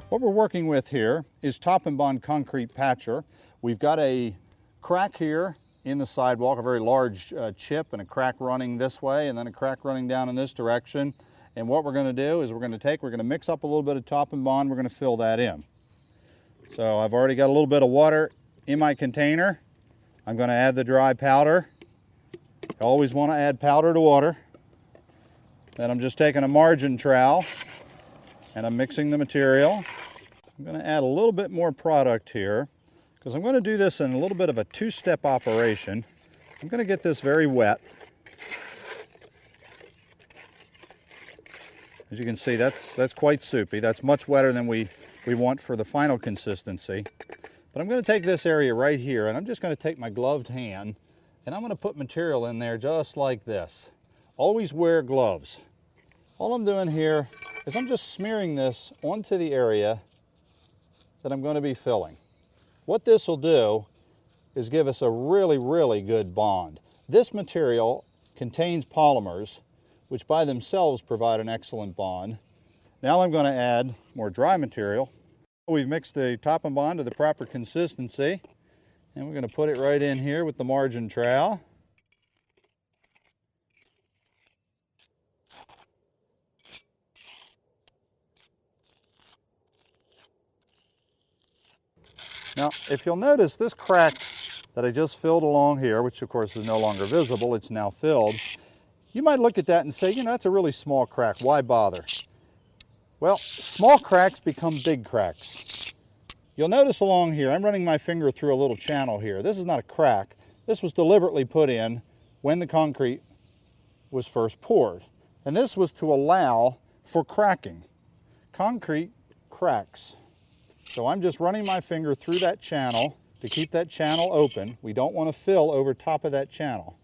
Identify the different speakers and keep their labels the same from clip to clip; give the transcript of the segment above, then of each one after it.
Speaker 1: What we're working with here is Top and Bond concrete patcher. We've got a crack here in the sidewalk, a very large chip and a crack running this way and then a crack running down in this direction. And what we're going to do is we're going to mix up a little bit of Top and Bond, we're going to fill that in. So I've already got a little bit of water in my container. I'm going to add the dry powder. You always want to add powder to water. Then I'm just taking a margin trowel and I'm mixing the material. I'm going to add a little bit more product here because I'm going to do this in a little bit of a two-step operation. I'm going to get this very wet. As you can see, that's quite soupy. That's much wetter than we want for the final consistency. But I'm going to take this area right here and I'm just going to take my gloved hand and I'm going to put material in there just like this. Always wear gloves. All I'm doing here is I'm just smearing this onto the area that I'm going to be filling. What this will do is give us a really, really good bond. This material contains polymers, which by themselves provide an excellent bond. Now I'm going to add more dry material. We've mixed the Top and Bond to the proper consistency, and we're going to put it right in here with the margin trowel. Now, if you'll notice, this crack that I just filled along here, which of course is no longer visible, it's now filled, you might look at that and say, you know, that's a really small crack, why bother? Well, small cracks become big cracks. You'll notice along here, I'm running my finger through a little channel here. This is not a crack. This was deliberately put in when the concrete was first poured. And this was to allow for cracking. Concrete cracks. So I'm just running my finger through that channel to keep that channel open. We don't want to fill over top of that channel.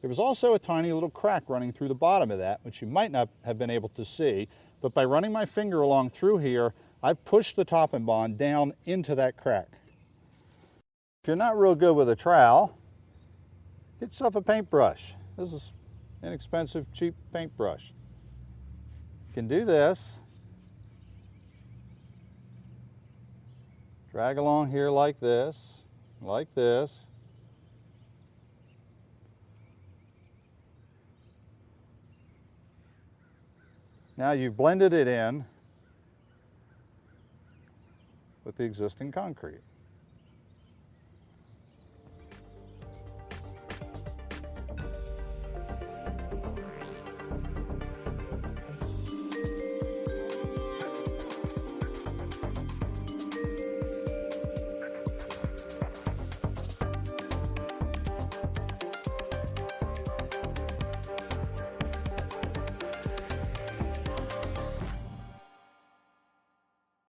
Speaker 1: There was also a tiny little crack running through the bottom of that, which you might not have been able to see, but by running my finger along through here, I've pushed the Top and Bond down into that crack. If you're not real good with a trowel, get yourself a paintbrush. This is an inexpensive, cheap paintbrush. You can do this. Drag along here like this, like this. Now you've blended it in with the existing concrete.